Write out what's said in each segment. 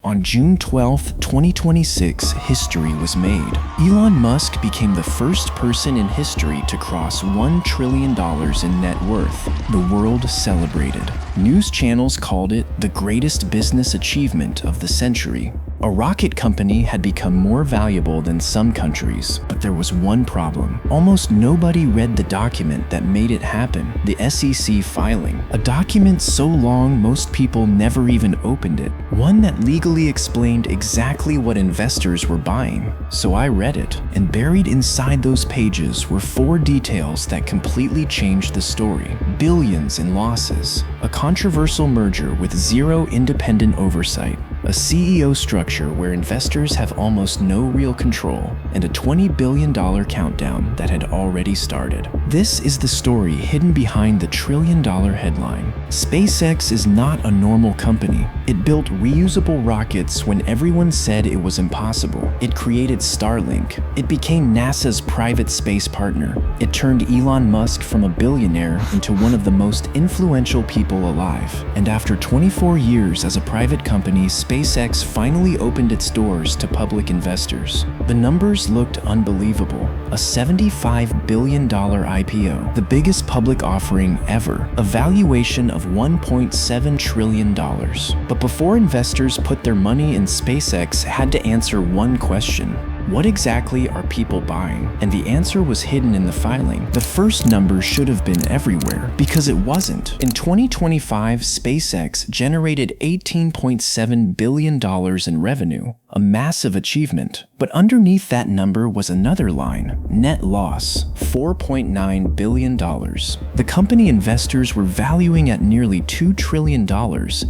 On June 12, 2026, history was made. Elon Musk became the first person in history to cross $1 trillion in net worth. The world celebrated. News channels called it the greatest business achievement of the century. A rocket company had become more valuable than some countries, but there was one problem. Almost nobody read the document that made it happen, the SEC filing. A document so long most people never even opened it. One that legally explained exactly what investors were buying. So I read it, and buried inside those pages were 4 details that completely changed the story. Billions in losses, a controversial merger with zero independent oversight, a CEO structure where investors have almost no real control, and a $20 billion countdown that had already started. This is the story hidden behind the trillion-dollar headline. SpaceX is not a normal company. It built reusable rockets when everyone said it was impossible. It created Starlink. It became NASA's private space partner. It turned Elon Musk from a billionaire into one of the most influential people alive. And after 24 years as a private company, SpaceX finally opened its doors to public investors. The numbers looked unbelievable. A $75 billion IPO, the biggest public offering ever, a valuation of $1.7 trillion. But before investors put their money in SpaceX had to answer one question. What exactly are people buying? And the answer was hidden in the filing. The first number should have been everywhere, because it wasn't. In 2025, SpaceX generated $18.7 billion in revenue, a massive achievement. But underneath that number was another line, net loss, $4.9 billion. The company investors were valuing at nearly $2 trillion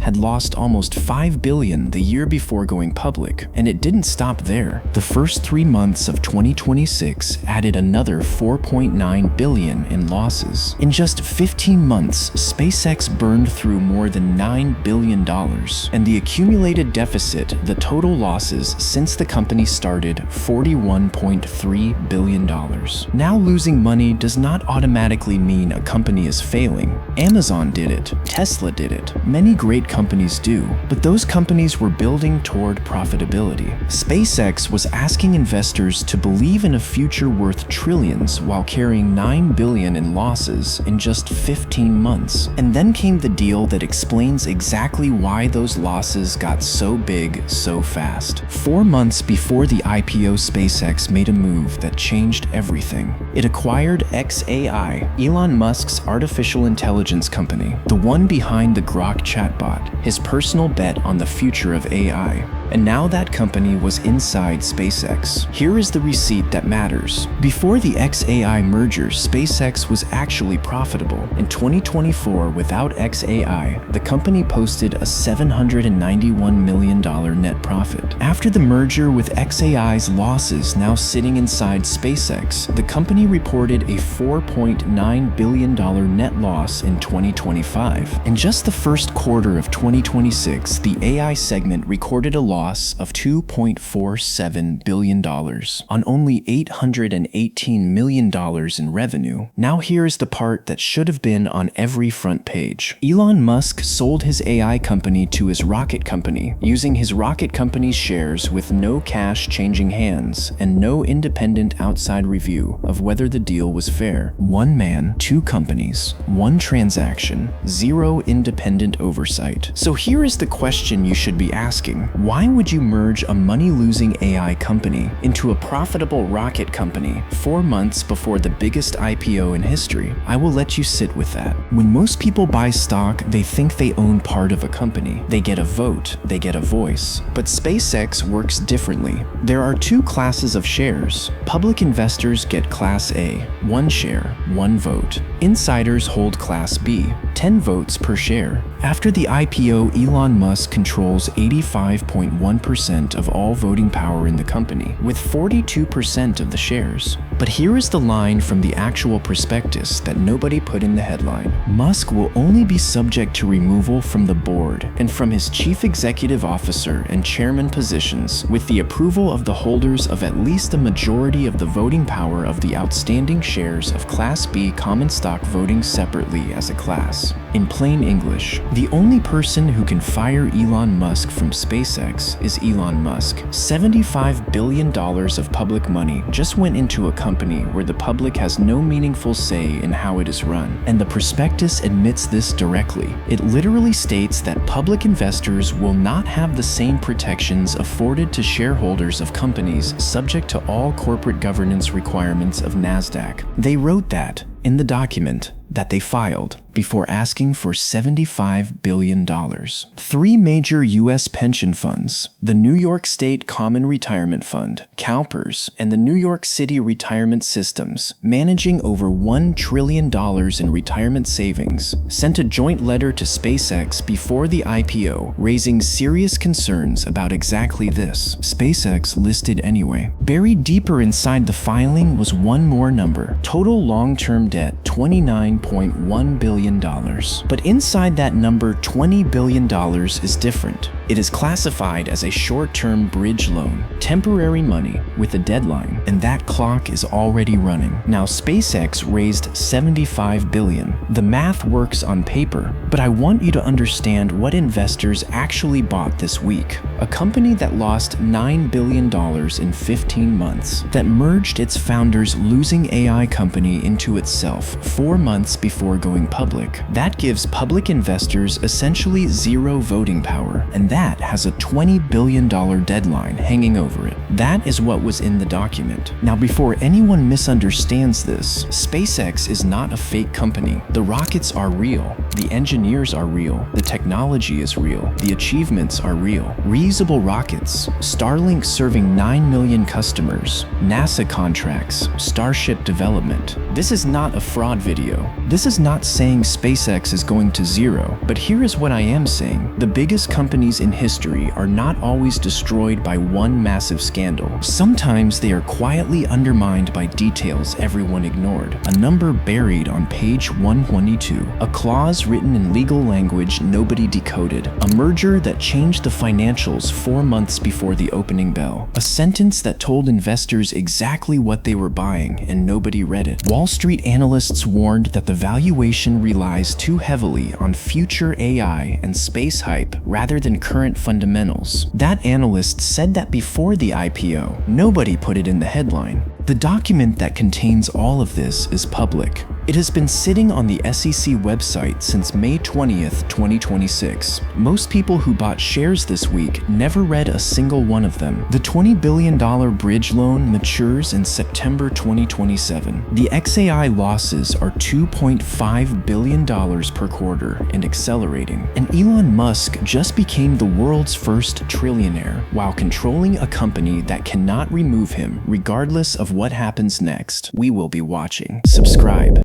had lost almost $5 billion the year before going public, and it didn't stop there. The first 3 months of 2026 added another $4.9 billion in losses. In just 15 months, SpaceX burned through more than $9 billion, and the accumulated deficit, the total losses since the company started, $41.3 billion. Now losing money does not automatically mean a company is failing. Amazon did it, Tesla did it, many great companies do, but those companies were building toward profitability. SpaceX was asking investors to believe in a future worth trillions while carrying $9 billion in losses in just 15 months. And then came the deal that explains exactly why those losses got so big so fast. 4 months before the IPO, SpaceX made a move that changed everything. It acquired xAI, Elon Musk's artificial intelligence company, the one behind the Grok chatbot, his personal bet on the future of AI. And now that company was inside SpaceX. Here is the receipt that matters. Before the xAI merger, SpaceX was actually profitable. In 2024, without xAI, the company posted a $791 million net profit. After the merger with xAI's losses now sitting inside SpaceX, the company reported a $4.9 billion net loss in 2025. In just the first quarter of 2026, the AI segment recorded a loss of $2.47 billion on only $818 million in revenue. Now here's the part that should have been on every front page. Elon Musk sold his AI company to his rocket company, using his rocket company's shares with no cash changing hands and no independent outside review of whether the deal was fair. One man, 2 companies, 1 transaction, 0 independent oversight. So here is the question you should be asking. Why would you merge a money-losing AI company into a profitable rocket company 4 months before the biggest IPO in history? I will let you sit with that. When most people buy stock, they think they own part of a company. They get a vote, they get a voice. But SpaceX works differently. There are 2 classes of shares. Public investors get Class A, 1 share, 1 vote. Insiders hold Class B, 10 votes per share. After the IPO, Elon Musk controls 85.1% of all voting power in the company, with 42% of the shares. But here is the line from the actual prospectus that nobody put in the headline. Musk will only be subject to removal from the board and from his chief executive officer and chairman positions with the approval of the holders of at least a majority of the voting power of the outstanding shares of Class B common stock voting separately as a class. In plain English, the only person who can fire Elon Musk from SpaceX is Elon Musk. $75 billion of public money just went into a company where the public has no meaningful say in how it is run. And the prospectus admits this directly. It literally states that public investors will not have the same protections afforded to shareholders of companies subject to all corporate governance requirements of NASDAQ. They wrote that in the document that they filed before asking for $75 billion. Three major U.S. pension funds, the New York State Common Retirement Fund, CalPERS, and the New York City Retirement Systems, managing over $1 trillion in retirement savings, sent a joint letter to SpaceX before the IPO, raising serious concerns about exactly this. SpaceX listed anyway. Buried deeper inside the filing was one more number: total long-term debt, $29.1 billion. But inside that number, $20 billion is different. It is classified as a short-term bridge loan, temporary money with a deadline, and that clock is already running. Now, SpaceX raised $75 billion. The math works on paper, but I want you to understand what investors actually bought this week. A company that lost $9 billion in 15 months, that merged its founder's losing AI company into itself 4 months before going public. That gives public investors essentially zero voting power, and that has a $20 billion deadline hanging over it. That is what was in the document. Now, before anyone misunderstands this, SpaceX is not a fake company. The rockets are real, the engineers are real, the technology is real, the achievements are real. Reusable rockets, Starlink serving 9 million customers, NASA contracts, Starship development. This is not a fraud video. This is not saying SpaceX is going to zero, but here is what I am saying. The biggest companies in history are not always destroyed by one massive scandal. Sometimes they are quietly undermined by details everyone ignored. A number buried on page 122, a clause written in legal language nobody decoded, a merger that changed the financials 4 months before the opening bell, a sentence that told investors exactly what they were buying and nobody read it. Wall Street analysts warned that the valuation relies too heavily on future AI and space hype rather than current fundamentals. That analyst said that before the IPO. Nobody put it in the headline. The document that contains all of this is public. It has been sitting on the SEC website since May 20th, 2026. Most people who bought shares this week never read a single one of them. The $20 billion bridge loan matures in September 2027. The XAI losses are $2.5 billion per quarter and accelerating. And Elon Musk just became the world's first trillionaire while controlling a company that cannot remove him regardless of what happens next. We will be watching. Subscribe.